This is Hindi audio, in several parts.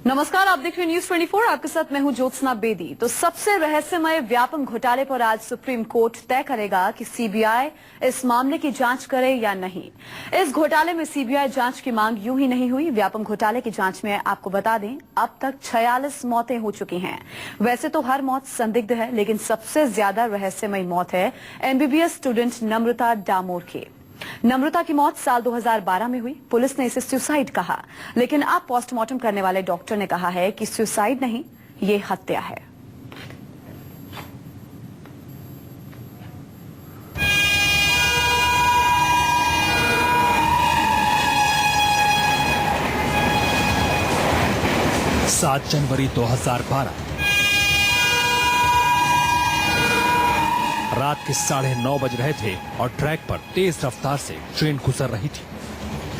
नमस्कार, आप देख रहे हैं न्यूज 24। आपके साथ मैं हूं ज्योत्सना बेदी। तो सबसे रहस्यमय व्यापम घोटाले पर आज सुप्रीम कोर्ट तय करेगा कि सीबीआई इस मामले की जांच करे या नहीं। इस घोटाले में सीबीआई जांच की मांग यूं ही नहीं हुई। व्यापम घोटाले की जांच में आपको बता दें, अब तक 46 मौतें हो चुकी हैं। वैसे तो हर मौत संदिग्ध है, लेकिन सबसे ज्यादा रहस्यमय मौत है एमबीबीएस स्टूडेंट नम्रता डामोर की। नम्रता की मौत साल 2012 में हुई। पुलिस ने इसे सुसाइड कहा, लेकिन अब पोस्टमार्टम करने वाले डॉक्टर ने कहा है कि सुसाइड नहीं, ये हत्या है। सात जनवरी 2012 रात के 9:30 बज रहे थे और ट्रैक पर तेज रफ्तार से ट्रेन गुजर रही थी।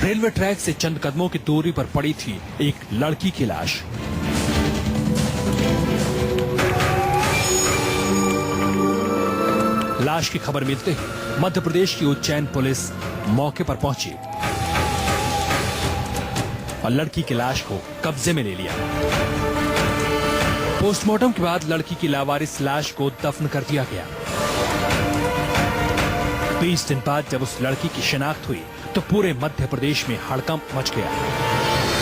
रेलवे ट्रैक से चंद कदमों की दूरी पर पड़ी थी एक लड़की की लाश। लाश की खबर मिलते ही मध्य प्रदेश की उज्जैन पुलिस मौके पर पहुंची और लड़की की लाश को कब्जे में ले लिया। पोस्टमार्टम के बाद लड़की की लावारिस लाश को दफन कर दिया गया। 20 दिन बाद जब उस लड़की की शिनाख्त हुई तो पूरे मध्य प्रदेश में हड़कंप मच गया,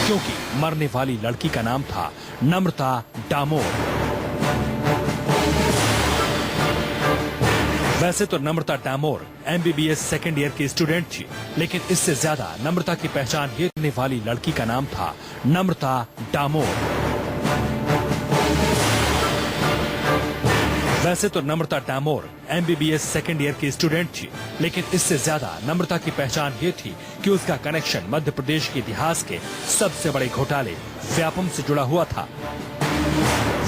क्योंकि मरने वाली लड़की का नाम था नम्रता डामोर। वैसे तो नम्रता डामोर एमबीबीएस सेकेंड ईयर की स्टूडेंट थी, लेकिन इससे ज्यादा नम्रता की पहचान करने वाली लड़की का नाम था नम्रता डामोर। वैसे तो नम्रता डामोर एमबीबीएस सेकेंड ईयर की स्टूडेंट थी, लेकिन इससे ज्यादा नम्रता की पहचान ये थी कि उसका कनेक्शन मध्य प्रदेश के इतिहास के सबसे बड़े घोटाले व्यापम से जुड़ा हुआ था।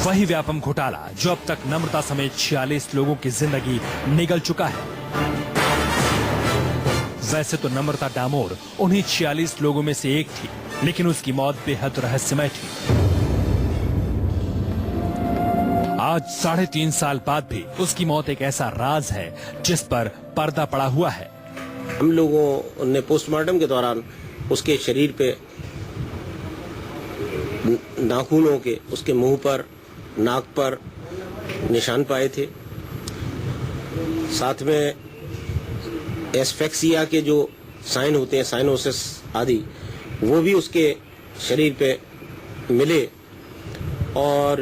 वही व्यापम घोटाला जो अब तक नम्रता समेत 46 लोगों की जिंदगी निगल चुका है। वैसे तो नम्रता डामोर उन्हीं 46 लोगों में से एक थी, लेकिन उसकी मौत बेहद रहस्यमय थी। आज 3.5 साल बाद भी उसकी मौत एक ऐसा राज है जिस पर पर्दा पड़ा हुआ है। हम लोगों ने पोस्टमार्टम के दौरान उसके शरीर पे नाखूनों के, उसके मुंह पर, नाक पर निशान पाए थे। साथ में एस्फेक्सिया के जो साइन होते हैं, साइनोसिस आदि, वो भी उसके शरीर पे मिले। और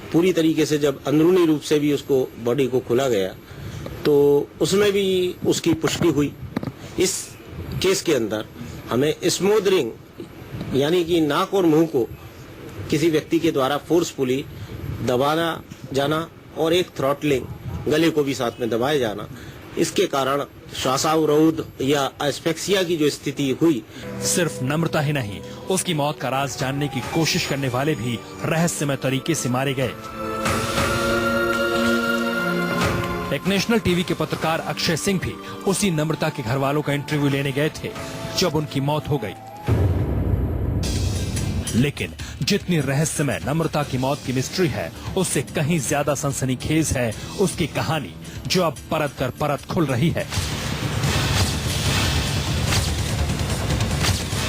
पूरी तरीके से जब अंदरूनी रूप से भी उसको बॉडी को खोला गया तो उसमें भी उसकी पुष्टि हुई। इस केस के अंदर हमें स्मोदरिंग यानी कि नाक और मुंह को किसी व्यक्ति के द्वारा फोर्सफुली दबाना जाना और एक थ्रॉटलिंग, गले को भी साथ में दबाया जाना, इसके कारण श्वासावरोध या एस्फेक्सिया की जो स्थिति हुई। सिर्फ नम्रता ही नहीं, उसकी मौत का राज जानने की कोशिश करने वाले भी रहस्यमय तरीके से मारे गए। एक नेशनल टीवी के पत्रकार अक्षय सिंह भी उसी नम्रता के घर वालों का इंटरव्यू लेने गए थे जब उनकी मौत हो गई। लेकिन जितनी रहस्यमय नम्रता की मौत की मिस्ट्री है, उससे कहीं ज्यादा सनसनीखेज है उसकी कहानी, जो अब परत दर परत खुल रही है।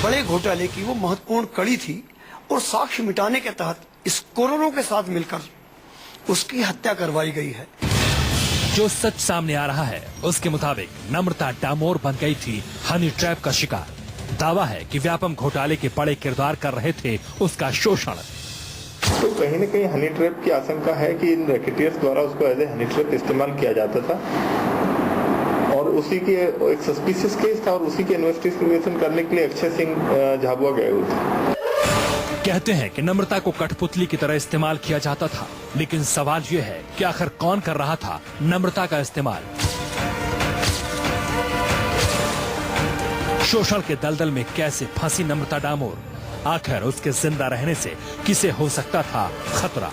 बड़े घोटाले की वो महत्वपूर्ण कड़ी थी और साक्ष्य मिटाने के तहत इस कोरोनों के साथ मिलकर उसकी हत्या करवाई गई है। जो सच सामने आ रहा है उसके मुताबिक नम्रता डामोर बन गई थी हनी ट्रैप का शिकार। दावा है कि व्यापम घोटाले के बड़े किरदार कर रहे थे उसका शोषण। तो कहीं न कहीं हनी ट्रैप की आशंका है कि इन रैकेटियर्स द्वारा उसको एज ए हनी ट्रैप इस्तेमाल किया जाता था और उसी के एक सस्पिशियस केस था और उसी के इन्वेस्टिगेशन करने के लिए अक्षय सिंह झाबुआ गए हुए थे। कहते हैं कि नम्रता को कठपुतली की तरह इस्तेमाल किया जाता था, लेकिन सवाल यह है कि आखिर कौन कर रहा था नम्रता का इस्तेमाल। शोषण के दलदल में कैसे फंसी नम्रता डामोर, आखिर उसके जिंदा रहने से किसे हो सकता था खतरा।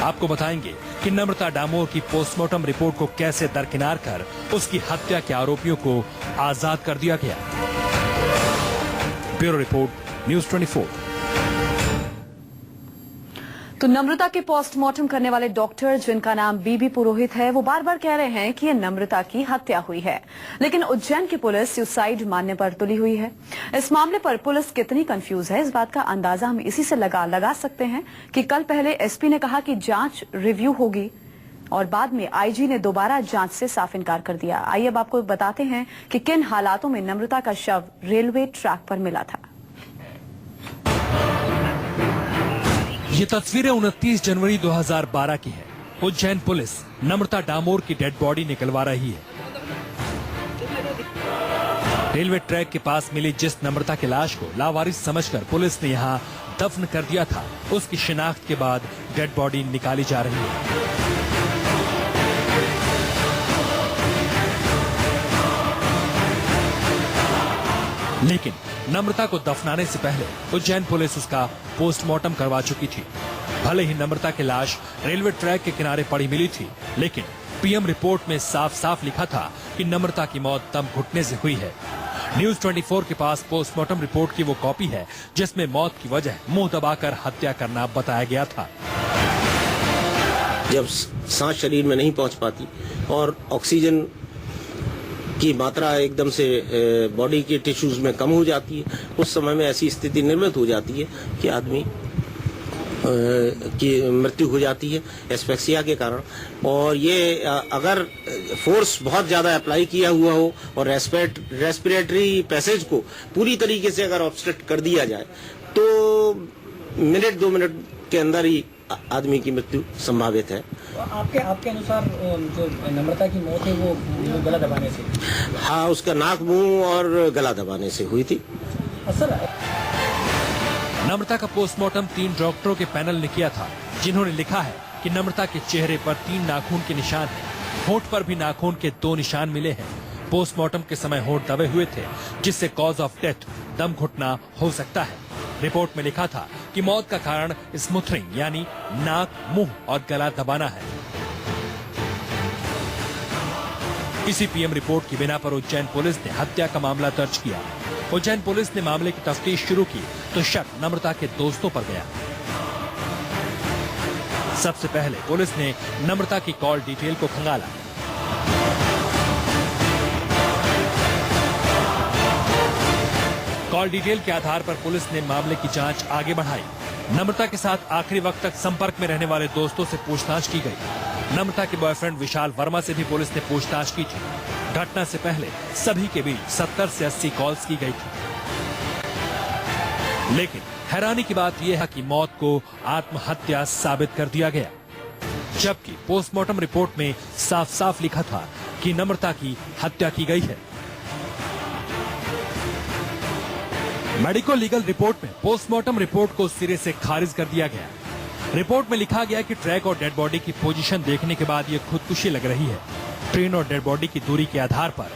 आपको बताएंगे कि नम्रता डामोर की पोस्टमार्टम रिपोर्ट को कैसे दरकिनार कर उसकी हत्या के आरोपियों को आजाद कर दिया गया। Bureau report, news 24। तो नम्रता के पोस्टमार्टम करने वाले डॉक्टर, जिनका नाम बीबी पुरोहित है, वो बार बार कह रहे हैं कि ये नम्रता की हत्या हुई है, लेकिन उज्जैन की पुलिस सुसाइड मानने पर तुली हुई है। इस मामले पर पुलिस कितनी कंफ्यूज है, इस बात का अंदाजा हम इसी से लगा सकते हैं कि कल पहले एसपी ने कहा कि जांच रिव्यू होगी और बाद में आईजी ने दोबारा जांच से साफ इनकार कर दिया। आइए अब आपको बताते हैं कि किन हालातों में नम्रता का शव रेलवे ट्रैक पर मिला था। ये तस्वीरें 29 जनवरी 2012 की है। उज्जैन पुलिस नम्रता डामोर की डेड बॉडी निकलवा रही है। रेलवे ट्रैक के पास मिली जिस नम्रता की लाश को लावारिस समझकर पुलिस ने यहां दफन कर दिया था, उसकी शिनाख्त के बाद डेड बॉडी निकाली जा रही है। लेकिन नम्रता को दफनाने से पहले उज्जैन पुलिस उसका पोस्टमार्टम करवा चुकी थी। भले ही नम्रता की लाश रेलवे ट्रैक के किनारे पड़ी मिली थी, लेकिन पीएम रिपोर्ट में साफ साफ लिखा था कि नम्रता की मौत दम घुटने से हुई है। न्यूज 24 के पास पोस्टमार्टम रिपोर्ट की वो कॉपी है जिसमें मौत की वजह मुंह दबाकर हत्या करना बताया गया था। जब सांस शरीर में नहीं पहुंच पाती और ऑक्सीजन की मात्रा एकदम से बॉडी के टिश्यूज में कम हो जाती है, उस समय में ऐसी स्थिति निर्मित हो जाती है कि आदमी की मृत्यु हो जाती है एस्फेक्सिया के कारण। और ये अगर फोर्स बहुत ज्यादा अप्लाई किया हुआ हो और रेस्पिरेटरी पैसेज को पूरी तरीके से अगर ऑब्स्ट्रक्ट कर दिया जाए तो मिनट 2 मिनट के अंदर ही आदमी की मृत्यु संभावित है। तो आपके अनुसार जो नम्रता की मौत है वो गला दबाने से? हाँ, उसका नाक, मुंह और गला दबाने से हुई थी। नम्रता का पोस्टमार्टम 3 डॉक्टरों के पैनल ने किया था, जिन्होंने लिखा है कि नम्रता के चेहरे पर 3 नाखून के निशान हैं। होंठ पर भी नाखून के 2 निशान मिले हैं। पोस्टमार्टम के समय होंठ दबे हुए थे, जिससे कॉज ऑफ डेथ दम घुटना हो सकता है। रिपोर्ट में लिखा था कि मौत का कारण स्मूथरिंग यानी नाक, मुंह और गला दबाना है। इसी पीएम रिपोर्ट की बिना पर उज्जैन पुलिस ने हत्या का मामला दर्ज किया। उज्जैन पुलिस ने मामले की तफ्तीश शुरू की तो शक नम्रता के दोस्तों पर गया। सबसे पहले पुलिस ने नम्रता की कॉल डिटेल को खंगाला। कॉल डिटेल के आधार पर पुलिस ने मामले की जांच आगे बढ़ाई। नम्रता के साथ आखिरी वक्त तक संपर्क में रहने वाले दोस्तों से पूछताछ की गई। नम्रता के बॉयफ्रेंड विशाल वर्मा से भी पुलिस ने पूछताछ की थी। घटना से पहले सभी के बीच 70 से 80 कॉल्स की गई थी। लेकिन हैरानी की बात यह है कि मौत को आत्महत्या साबित कर दिया गया, जबकि पोस्टमार्टम रिपोर्ट में साफ साफ लिखा था कि नम्रता की हत्या की गई है। मेडिकल लीगल रिपोर्ट में पोस्टमार्टम रिपोर्ट को सिरे से खारिज कर दिया गया। रिपोर्ट में लिखा गया कि ट्रैक और डेड बॉडी की पोजीशन देखने के बाद ये खुदकुशी लग रही है। ट्रेन और डेड बॉडी की दूरी के आधार पर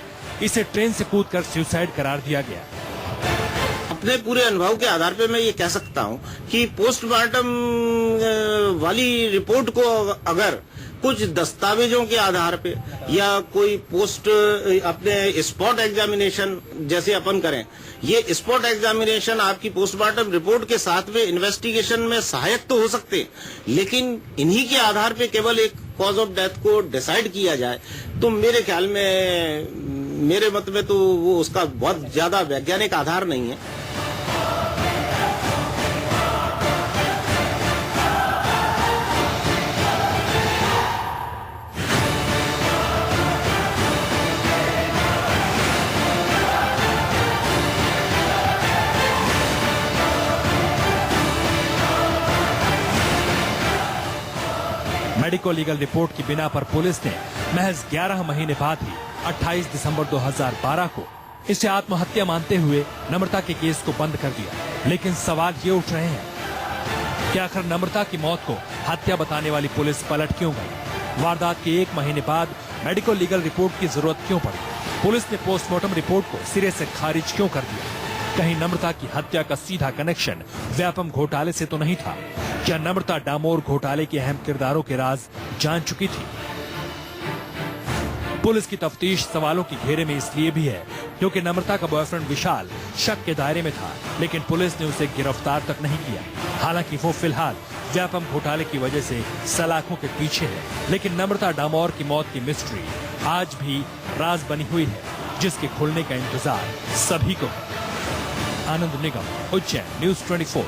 इसे ट्रेन से कूदकर सुसाइड करार दिया गया। अपने पूरे अनुभव के आधार पे मैं ये कह सकता हूँ कि पोस्टमार्टम वाली रिपोर्ट को अगर कुछ दस्तावेजों के आधार पे या कोई अपने स्पॉट एग्जामिनेशन जैसे अपन करें, ये स्पॉट एग्जामिनेशन आपकी पोस्टमार्टम रिपोर्ट के साथ में इन्वेस्टिगेशन में सहायक तो हो सकते हैं, लेकिन इन्हीं के आधार पे केवल एक कॉज ऑफ डेथ को डिसाइड किया जाए तो मेरे ख्याल में, मेरे मत में तो वो उसका बहुत ज्यादा वैज्ञानिक आधार नहीं है। मेडिकल लीगल रिपोर्ट की बिना पर पुलिस ने महज 11 महीने बाद ही 28 दिसंबर 2012 को इसे आत्महत्या मानते हुए नम्रता के केस को बंद कर दिया। लेकिन सवाल ये उठ रहे हैं कि आखिर नम्रता की मौत को हत्या बताने वाली पुलिस पलट क्यों गई? वारदात के 1 महीने बाद मेडिकल लीगल रिपोर्ट की जरूरत क्यों पड़ी? पुलिस ने पोस्टमार्टम रिपोर्ट को सिरे से खारिज क्यों कर दिया? कहीं नम्रता की हत्या का सीधा कनेक्शन व्यापम घोटाले से तो नहीं था? क्या नम्रता डामोर घोटाले के अहम किरदारों के राज जान चुकी थी? पुलिस की तफ्तीश सवालों की घेरे में इसलिए भी है क्योंकि नम्रता का बॉयफ्रेंड विशाल शक के दायरे में था, लेकिन पुलिस ने उसे गिरफ्तार तक नहीं किया। हालांकि वो फिलहाल व्यापम घोटाले की वजह से सलाखों के पीछे है, लेकिन नम्रता डामोर की मौत की मिस्ट्री आज भी राज बनी हुई है, जिसके खुलने का इंतजार सभी को है। आनंद निगम, उज्जैन, न्यूज़ 24।